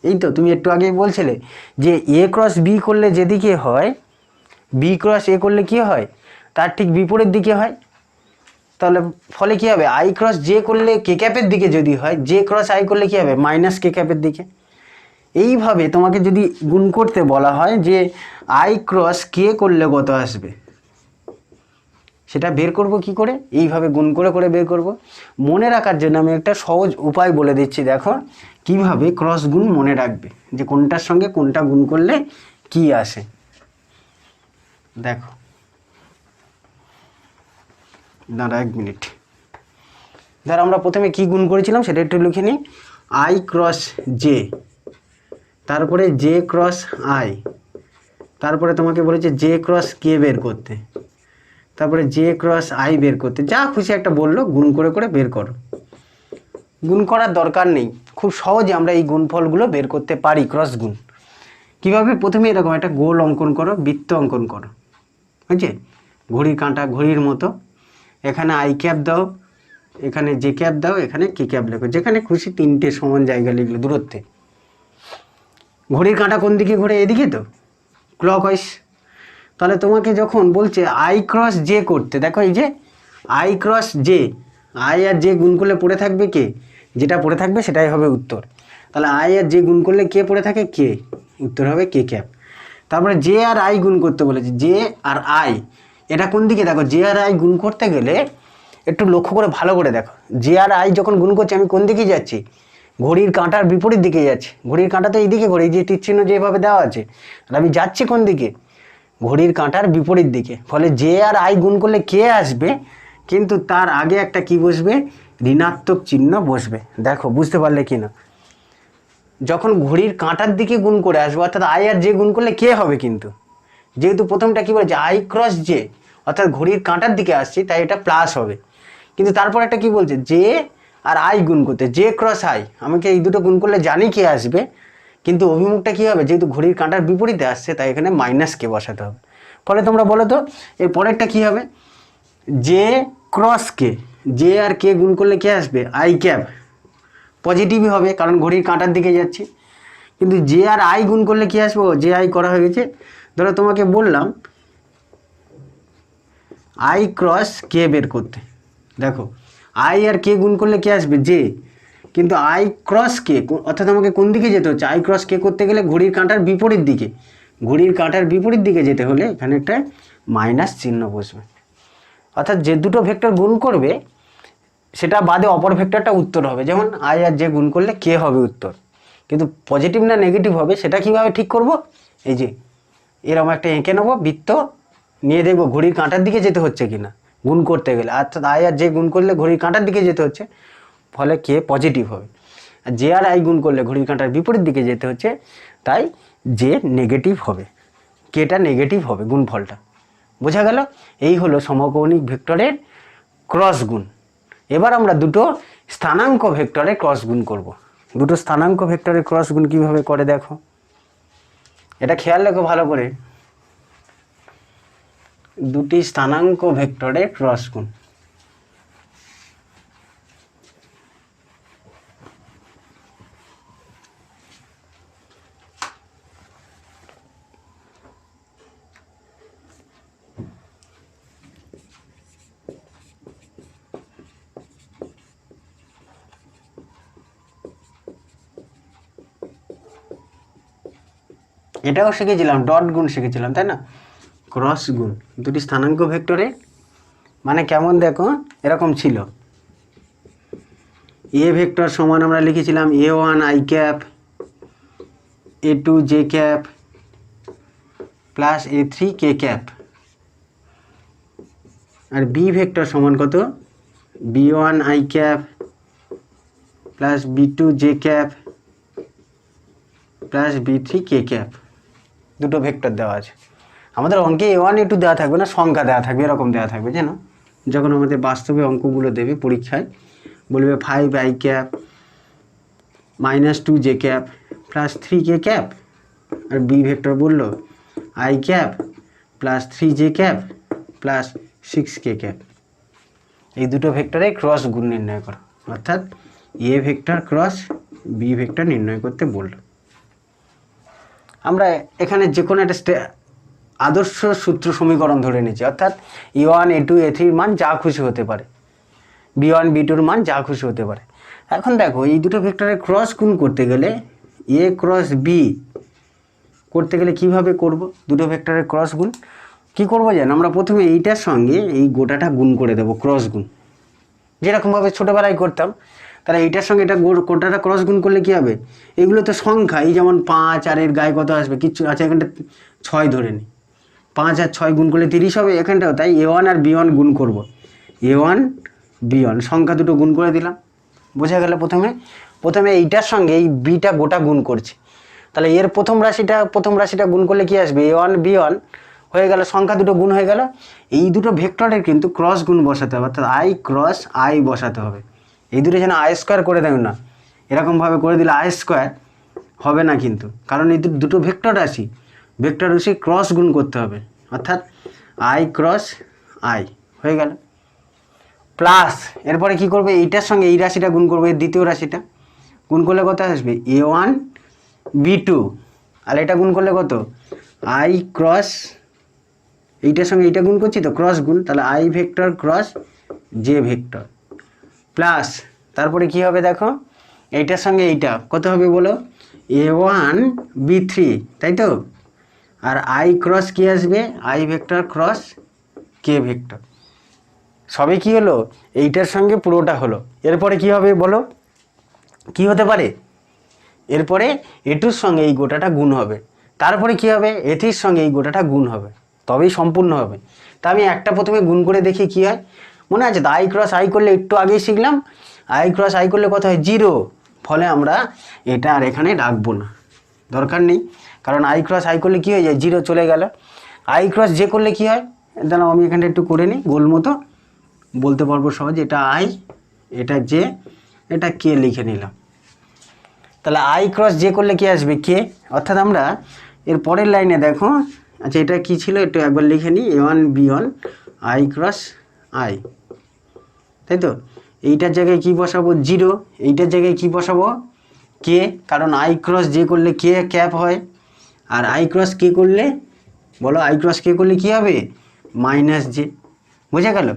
এই তো তুমি একটু আগেই বলছিলে যে এ ক্রস বি করলে যেদিকে হয়, বি ক্রস এ করলে কি হয়? তার ঠিক বিপরীত দিকে হয়। তাহলে ফলে কি হবে? আই ক্রস জে করলে কে ক্যাপের দিকে যদি হয়, জে ক্রস আই করলে কি হবে? মাইনাস কে ক্যাপের দিকে। এইভাবে তোমাকে যদি গুণ করতে বলা হয় যে আই ক্রস কে করলে কত আসবে, সেটা বের করব কি করে? এইভাবে গুণ করে করে বের করব। মনে রাখার জন্য আমি একটা সহজ উপায় বলে দিচ্ছি, দেখো কিভাবে ক্রস গুণ মনে রাখবে, যে কোনটার সঙ্গে কোনটা গুণ করলে কি আসে। দেখো, দাঁড়া 1 মিনিট। ধর আমরা প্রথমে কি গুণ করেছিলাম সেটা একটু লিখে নিই। আই ক্রস জে, তারপরে জে ক্রস আই, তারপরে তোমাকে বলেছে জে ক্রস কে বের করতে, তারপরে জে ক্রস আই বের করতে। যা খুশি একটা বললো, গুণ করে করে বের করো। গুণ করার দরকার নেই, খুব সহজে আমরা এই গুণফলগুলো বের করতে পারি। ক্রস গুণ কীভাবে? প্রথমে এরকম একটা গোল অঙ্কন করো, বৃত্ত অঙ্কন করো, বুঝছে? ঘড়ির কাঁটা, ঘড়ির মতো। এখানে আই ক্যাপ দাও, এখানে জে ক্যাপ দাও, এখানে কে ক্যাপ লেখো, যেখানে খুশি তিনটে সমান জায়গা লিখলো দূরত্বে। ঘড়ির কাঁটা কোন দিকে ঘোরে? এদিকে তো, ক্লকওয়াইজ। তাহলে তোমাকে যখন বলছে আই ক্রস জে করতে, দেখো এই যে আই ক্রস জে, আই আর জে গুণ করলে পড়ে থাকবে কে, যেটা পড়ে থাকবে সেটাই হবে উত্তর। তাহলে আই আর জে গুণ করলে কে পড়ে থাকে? কে, উত্তর হবে কে ক্যাপ। তারপরে জে আর আই গুণ করতে বলেছে, জে আর আই, এটা কোন দিকে? দেখো জে আর আই গুণ করতে গেলে একটু লক্ষ্য করে ভালো করে দেখো, জে আর আই যখন গুণ করছি আমি কোন দিকে যাচ্ছি? ঘড়ির কাঁটার বিপরীত দিকে যাচ্ছি। ঘড়ির কাঁটা তো এইদিকে ঘড়ি, যে তীর চিহ্ন যেভাবে দেওয়া আছে, আর আমি যাচ্ছি কোন দিকে? ঘড়ির কাঁটার বিপরীত দিকে। ফলে জে আর আই গুণ করলে কে আসবে, কিন্তু তার আগে একটা কি বসবে? ঋণাত্মক চিহ্ন বসবে। দেখো বুঝতে পারলে কি না? যখন ঘড়ির কাঁটার দিকে গুণ করে আসবো, অর্থাৎ আই আর জে গুণ করলে কে হবে, কিন্তু যেহেতু প্রথমটা কি বলেছে আই ক্রস জে, অর্থাৎ ঘড়ির কাঁটার দিকে আসছি, তাই এটা প্লাস হবে। কিন্তু তারপর একটা কি বলছে? জে আর আই গুণ করতে, জে ক্রস আই, আমাকে এই দুটো গুণ করলে জানি কে আসবে, কিন্তু অভিমুখটা কী হবে? যেহেতু ঘড়ির কাঁটার বিপরীতে আসছে, তাই এখানে মাইনাস কে বসাতে হবে। ফলে তোমরা বলো তো এর পরেরটা কী হবে? জে ক্রস কে, জে আর কে গুণ করলে কে আসবে? আই ক্যাপ, পজিটিভই হবে কারণ ঘড়ির কাঁটার দিকে যাচ্ছি। কিন্তু জে আর আই গুণ করলে কী আসবো? জে আই করা হয়ে গেছে। ধরো তোমাকে বললাম আই ক্রস কে বের করতে, দেখো আই আর কে গুণ করলে কে আসবে? জে। কিন্তু আই ক্রস কে, অর্থাৎ আমাকে কোন দিকে যেতে হচ্ছে? আই ক্রস কে করতে গেলে ঘড়ির কাঁটার বিপরীত দিকে, ঘড়ির কাঁটার বিপরীত দিকে যেতে হলে এখানে একটা মাইনাস চিহ্ন বসবে। অর্থাৎ যে দুটো ভেক্টর গুণ করবে সেটা বাদে অপর ভেক্টরটা উত্তর হবে। যেমন আই আর জে গুণ করলে কে হবে উত্তর, কিন্তু পজিটিভ না নেগেটিভ হবে সেটা কীভাবে ঠিক করব? এই যে এরকম একটা এঁকে নেবো বৃত্ত, নিয়ে দেখবো ঘড়ির কাঁটার দিকে যেতে হচ্ছে কিনা গুণ করতে গেলে। অর্থাৎ আই আর জে গুণ করলে ঘড়ির কাঁটার দিকে যেতে হচ্ছে, ফলে কে পজিটিভ হবে। আর জে আর আই গুণ করলে ঘড়ির কাঁটার বিপরীত দিকে যেতে হচ্ছে, তাই জে নেগেটিভ হবে, কেটা নেগেটিভ হবে গুণফলটা। বোঝা গেল? এই হলো সমকৌণিক ভেক্টরের ক্রস গুণ। এবার আমরা দুটো স্থানাঙ্ক ভেক্টরে ক্রস গুণ করব। দুটো স্থানাঙ্ক ভেক্টরের ক্রস গুণ কীভাবে করে দেখো, এটা খেয়াল রেখো ভালো করে। দুটি স্থানাঙ্ক ভেক্টরের ক্রস গুণ। এটাও শিখেছিলাম, ডট গুণ শিখেছিলাম, তাই না? ক্রস গুণ দুটি স্থানাঙ্ক ভেক্টরে মানে কেমন দেখো এরকম ছিল। এ ভেক্টর সমান আমরা লিখেছিলাম a1 i cap a2 j cap plus a3 k cap, আর বি ভেক্টর সমান কত b1 i cap plus b2 j cap plus b3 k cap. দুটো ভেক্টর দেওয়া আছে আমাদের অঙ্কে a1 a2 দেওয়া থাকবে না, সংখ্যা দেওয়া থাকবে, এরকম দেওয়া থাকবে যেন যখন আমাদের বাস্তবে অঙ্কগুলো দেবে পরীক্ষায় বলবে 5 i cap minus 2 j cap plus 3 k cap, আর বি ভেক্টর বললো i cap plus 3 j cap plus 6 k cap. এই দুটো ভেক্টরে ক্রস গুণ নির্ণয় করো, অর্থাৎ A vector cross B vector নির্ণয় করতে বললো। আমরা এখানে যে কোনো একটা আদর্শ সূত্র সমীকরণ ধরে নিচ্ছি, অর্থাৎ a1 a2 a3 মান যা খুশি হতে পারে, b1 b2 মান যা খুশি হতে পারে। এখন দেখো এই দুটো ভেক্টরের ক্রস গুণ করতে গেলে a ক্রস বি করতে গেলে কিভাবে করব? দুটো ভেক্টরের ক্রস গুণ কি করব জানো, আমরা প্রথমে এইটার সঙ্গে এই গোটাটা গুণ করে দেবো, ক্রস গুণ যেরকমভাবে ছোটোবেলায় করতাম। তাহলে এইটার সঙ্গে এটা গোটাটা ক্রস গুণ করলে কী হবে, এগুলো তো সংখ্যা, এই যেমন 5 আর এর গায়ে কত আসবে কিচ্ছু, আচ্ছা এখানটা 6 ধরে নিই, 5 আর 6 গুণ করলে 30 হবে এখানটাও, তাই a1 আর b1 গুণ করব, a1 b1 সংখ্যা দুটো গুণ করে দিলাম, বোঝা গেল। প্রথমে এইটার সঙ্গে এই বিটা গোটা গুণ করছি, তাহলে এর প্রথম রাশিটা গুণ করলে কি আসবে, a1 b1 হয়ে গেল, সংখ্যা দুটো গুণ হয়ে গেল। এই দুটো ভেক্টরের কিন্তু ক্রস গুণ বসাতে হবে, অর্থাৎ আই ক্রস আই বসাতে হবে। এই দুটো যেন আই স্কোয়ার করে দেবেন না, এরকমভাবে করে দিলে আই স্কোয়ার হবে না কিন্তু, কারণ এই দুটো ভেক্টর রাশি ক্রস গুণ করতে হবে, অর্থাৎ আই ক্রস আই হয়ে গেল। প্লাস এরপরে কি করবে, এইটার সঙ্গে এই রাশিটা গুণ করবে, এর দ্বিতীয় রাশিটা গুণ করলে কত আসবে, a1 b2, আর এটা গুণ করলে কত, আই ক্রস, এইটার সঙ্গে এইটা গুণ করছি তো ক্রস গুণ, তাহলে I vector cross J vector plus, তারপরে কি হবে দেখো এইটার সঙ্গে এইটা কত হবে বলো, a1 b3, তাই তো, আর আই ক্রস কি আসবে, I vector cross K vector. সবে কি হলো, এইটার সঙ্গে পুরোটা হলো। এরপরে কি হবে বলো, কি হতে পারে, এরপরে এটুর সঙ্গে এই গোটাটা গুণ হবে, তারপরে কি হবে, এথির সঙ্গে এই গোটাটা গুণ হবে, তবেই সম্পূর্ণ হবে। তা আমি একটা প্রথমে গুণ করে দেখি কি হয়, মনে আছে তো, আই ক্রস আই করলে একটু আগেই শিখলাম, আই ক্রস আই করলে কত হয়, 0, ফলে আমরা এটা আর এখানে রাখবো না, দরকার নেই, কারণ আই ক্রস আই করলে কী হয়ে যায়, 0 চলে গেল। আই ক্রস জে করলে কি হয়, দাঁড়াও আমি এখানটা একটু করে নিই, গোল মতো বলতে পারবো সহজ, এটা আই, এটা জে, এটা কে লিখে নিলাম। তাহলে আই ক্রস জে করলে কি আসবে, কে, অর্থাৎ আমরা এর পরের লাইনে দেখো, আচ্ছা এটা কি ছিল একটু একবার লিখে নিই, a1 b1 I cross I, তাই তো, এইটার জায়গায় কি বসাবো, 0, এইটার জায়গায় কি বসাবো, কে, কারণ আই ক্রস জে করলে কে ক্যাপ হয়, আর আই ক্রস কে করলে বলো, আই ক্রস কে করলে কি হবে, মাইনাস জে, বুঝে গেল।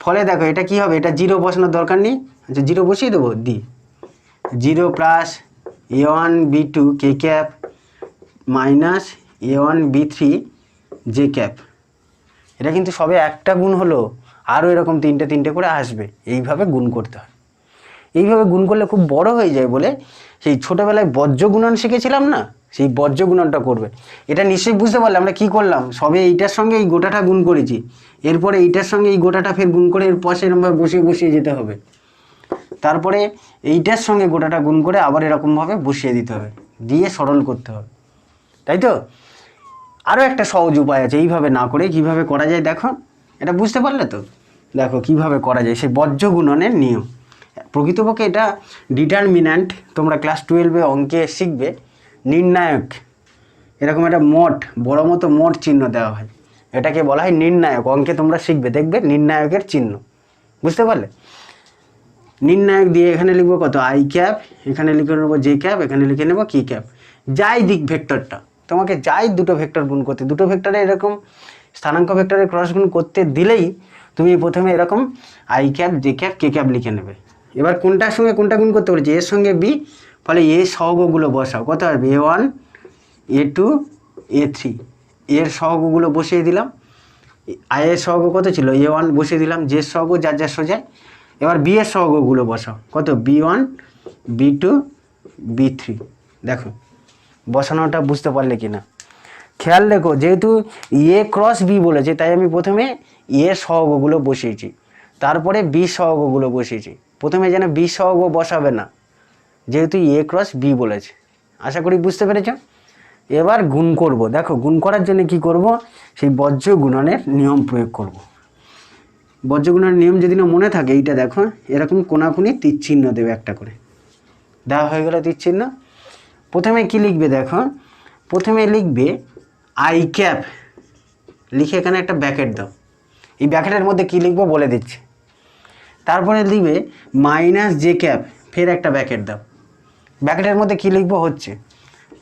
ফলে দেখো এটা কি হবে, এটা 0 বসানোর দরকার নেই, আচ্ছা 0 বসিয়ে দেবো, দি 0 plus a1 b2 K cap minus a1 b3 J cap. এটা কিন্তু সবে একটা গুণ হলো, আরও এরকম তিনটে করে আসবে, এইভাবে গুণ করতে হয়। এইভাবে গুণ করলে খুব বড় হয়ে যায় বলে সেই ছোটোবেলায় বজ্র গুণন শিখেছিলাম না, সেই বজ্র গুণনটা করবে। এটা নিশ্চয়ই বুঝতে পারলে আমরা কি করলাম, সবে এইটার সঙ্গে এই গোটাটা গুণ করেছি, এরপরে এইটার সঙ্গে এই গোটাটা ফের গুণ করে এর পাশে এরকমভাবে বসিয়ে যেতে হবে, তারপরে এইটার সঙ্গে গোটাটা গুণ করে আবার এরকমভাবে বসিয়ে দিতে হবে, দিয়ে সরল করতে হবে, তাই তো। আরও একটা সহজ উপায় আছে, এইভাবে না করে কিভাবে করা যায় দেখো, এটা বুঝতে পারলে তো, দেখো কিভাবে করা যায়, সেই বজ্র গুণনের নিয়ম। প্রকৃতপক্ষে এটা ডিটারমিন্যান্ট, তোমরা ক্লাস 12-এ অঙ্কে শিখবে, নির্ণায়ক, এরকম একটা মোট বড় মতো মোট চিহ্ন দেওয়া হয়, এটাকে বলা হয় নির্ণায়ক। অঙ্কে তোমরা শিখবে, দেখবে নির্ণায়কের চিহ্ন, বুঝতে পারলে। নির্ণায়ক দিয়ে এখানে লিখবো কত, আই ক্যাপ, এখানে লিখে নেবো জে ক্যাপ, এখানে লিখে নেবো কি ক্যাপ, যাই দিক ভেক্টরটা, তোমাকে যাই দুটো ভেক্টর গুণ করতে, দুটো ভেক্টরে এরকম স্থানাঙ্ক ভেক্টরের ক্রস গুণ করতে দিলেই তুমি প্রথমে এরকম I cap J cap K cap লিখে নেবে। এবার কোনটার সঙ্গে কোনটা গুণ করতে বলেছে, এর সঙ্গে বি, ফলে এ সহগগুলো বসাও, কত আসবে, a1 a2 A3, এর সহগগুলো বসিয়ে দিলাম। আই এর সহগ কত ছিল, A1 বসিয়ে দিলাম, জের সহগ যার যার সোজায়। এবার বি এর সহগগুলো বসাও, কত B1 B2 B3। দেখো বসানোটা বুঝতে পারলে কি না, খেয়াল রেখো, যেহেতু এ ক্রস বি বলেছে তাই আমি প্রথমে এ সহগগুলো বসিয়েছি, তারপরে বি সহগগুলো বসিয়েছি। প্রথমে যেন বি সহগ বসাবে না, যেহেতু এ ক্রস বি বলেছে। আশা করি বুঝতে পেরেছ। এবার গুণ করব। দেখো গুণ করার জন্য কি করব, সেই বজ্র গুণনের নিয়ম প্রয়োগ করব। বজ্র গুণনের নিয়ম যদি না মনে থাকে, এইটা দেখো এরকম কোনাকুনি তীর চিহ্ন দেবে একটা করে, দেওয়া হয়ে গেল তীর চিহ্ন। প্রথমে কি লিখবে দেখো, প্রথমে লিখবে আই ক্যাপ, লিখে এখানে একটা ব্র্যাকেট দাও। এই ব্র্যাকেটের মধ্যে কি লিখবো বলে দিচ্ছি। তারপরে লিখবে মাইনাস জে ক্যাপ, ফের একটা ব্র্যাকেট দাও। ব্র্যাকেটের মধ্যে কি লিখবো হচ্ছে,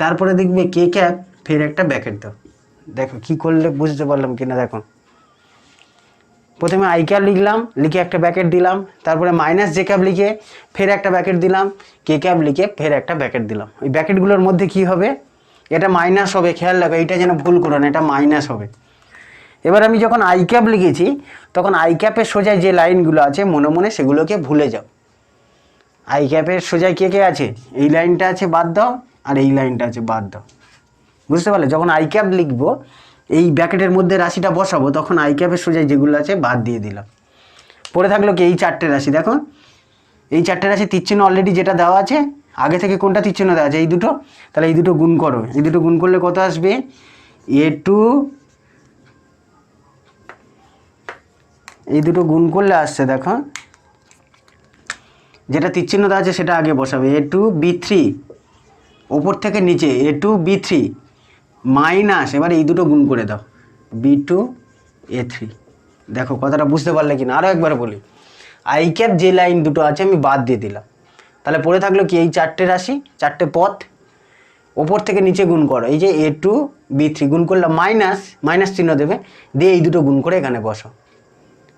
তারপরে দেখবে কে ক্যাপ, ফের একটা ব্র্যাকেট দাও। দেখো কি করলে বুঝতে পারলাম কিনা দেখো, প্রথমে আই ক্যাপ লিখলাম, লিখে একটা ব্র্যাকেট দিলাম, তারপরে মাইনাস জে ক্যাপ লিখে ফের একটা ব্র্যাকেট দিলাম, কে ক্যাপ লিখে ফের একটা ব্র্যাকেট দিলাম। ওই ব্র্যাকেটগুলোর মধ্যে কি হবে, এটা মাইনাস হবে, খেয়াল রাখো, এইটা যেন ভুল করো না, এটা মাইনাস হবে। এবার আমি যখন আই ক্যাপ লিখেছি, তখন আই ক্যাপের সোজায় যে লাইনগুলো আছে মনে মনে সেগুলোকে ভুলে যাও। আই ক্যাপের সোজায় কে কে আছে, এই লাইনটা আছে বাদ দাও, আর এই লাইনটা আছে বাদ দাও। বুঝতে পারলে, যখন আই ক্যাপ লিখবো, এই ব্র্যাকেটের মধ্যে রাশিটা বসাবো, তখন আই ক্যাপের সোজায় যেগুলো আছে বাদ দিয়ে দিলাম। পড়ে থাকলো কি এই চারটে রাশি, দেখো এই চারটে রাশি তীরচিহ্ন অলরেডি যেটা দেওয়া আছে, আগে থেকে কোনটা তীরচিহ্ন দেওয়া আছে, এই দুটো। তাহলে এই দুটো গুণ করো, এই দুটো গুণ করলে কত আসবে, A2, এই দুটো গুণ করলে আসছে দেখো, যেটা তীরচিহ্ন দেওয়া আছে সেটা আগে বসাবে, A2 B3, ওপর থেকে নিচে A2 B3 মাইনাস, এবার এই দুটো গুণ করে দাও, B2 A3। দেখো কথাটা বুঝতে পারলে কিনা, আরও একবার বলি, আই ক্যাপ যে লাইন দুটো আছে আমি বাদ দিয়ে দিলাম। তাহলে পড়ে থাকলো কি এই চারটে রাশি, চারটে পথ, ওপর থেকে নিচে গুণ করো, এই যে A2 B3 গুণ করলাম, মাইনাস মাইনাস চিহ্ন দেবে, দিয়ে এই দুটো গুণ করে এখানে বসো।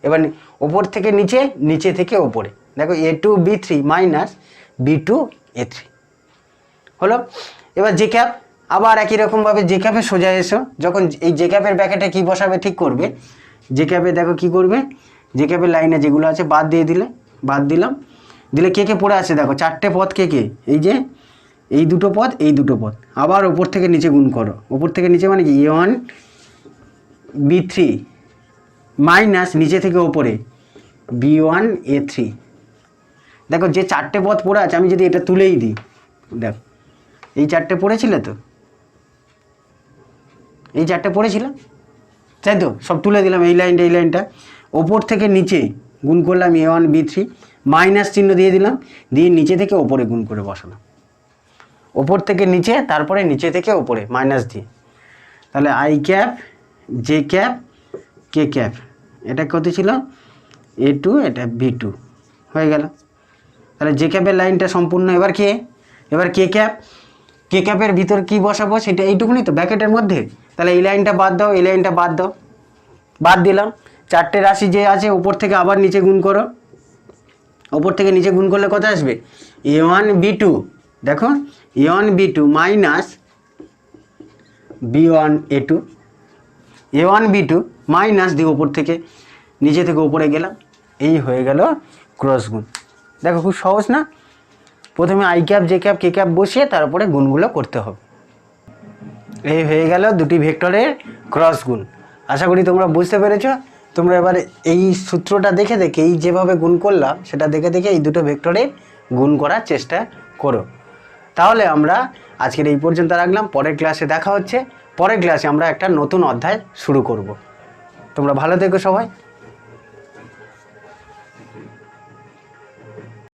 এবার ওপর থেকে নিচে, নিচে থেকে ওপরে, দেখো A2 B3 minus B2 A3 হলো। এবার জে ক্যাপ, আবার একই রকমভাবে জে ক্যাপে সোজা এসো, যখন এই জে ক্যাপের ব্র্যাকেটে কী বসাবে ঠিক করবে, জে ক্যাপে দেখো কি করবে, জে ক্যাপের লাইনে যেগুলো আছে বাদ দিয়ে দিলে, বাদ দিলাম, দিলে কে কে পড়ে আছে দেখো, চারটে পদ কে কে, এই যে এই দুটো পদ, এই দুটো পদ, আবার ওপর থেকে নিচে গুণ করো, ওপর থেকে নিচে মানে কি A1 B3 মাইনাস নিচে থেকে ওপরে B1 A3। দেখো যে চারটে পদ পড়ে আছে, আমি যদি এটা তুলেই দিই, দেখো এই চারটে পড়েছিলে তো, এই চারটে পড়েছিলাম তাই তো, সব তুলে দিলাম, এই লাইনটা এই লাইনটা, ওপর থেকে নিচে গুণ করলাম A1 B3 মাইনাস চিহ্ন দিয়ে দিলাম, দিয়ে নিচে থেকে ওপরে গুণ করে বসালাম, ওপর থেকে নিচে, তারপরে নিচে থেকে ওপরে মাইনাস দিয়ে। তাহলে I cap J cap K cap, এটা কত ছিল A2, এটা B2 হয়ে গেল। তাহলে জে ক্যাপের লাইনটা সম্পূর্ণ। এবার কে, এবার কে ক্যাপ, কে ক্যাপের ভিতর কি বসাবো সেটা এইটুকুনি তো ব্র্যাকেটের মধ্যে। তাহলে এই লাইনটা বাদ দাও, এই লাইনটা বাদ দাও, বাদ দিলাম। চারটে রাশি যে আছে উপর থেকে আবার নিচে গুণ করো, ওপর থেকে নিচে গুণ করলে কত আসবে, A1 B2, দেখো A1 B2 minus B1 A2, A1 B2 minus দিয়ে ওপর থেকে নিচে থেকে ওপরে গেলাম, এই হয়ে গেল ক্রস গুণ। দেখো খুব সহজ না, প্রথমে I cap J cap K cap বসিয়ে তারপরে গুণগুলো করতে হবে। এই হয়ে গেল দুটি ভেক্টরের ক্রস গুণ। আশা করি তোমরা বুঝতে পেরেছো। তোমরা এবার এই সূত্রটা দেখে দেখে, এই যেভাবে গুণ করলাম সেটা দেখে দেখে এই দুটো ভেক্টরের গুণ করার চেষ্টা করো। তাহলে আমরা আজকের এই পর্যন্ত রাখলাম, পরের ক্লাসে দেখা হচ্ছে। পরের ক্লাসে আমরা একটা নতুন অধ্যায় শুরু করব। তোমরা ভালো থেকো সবাই।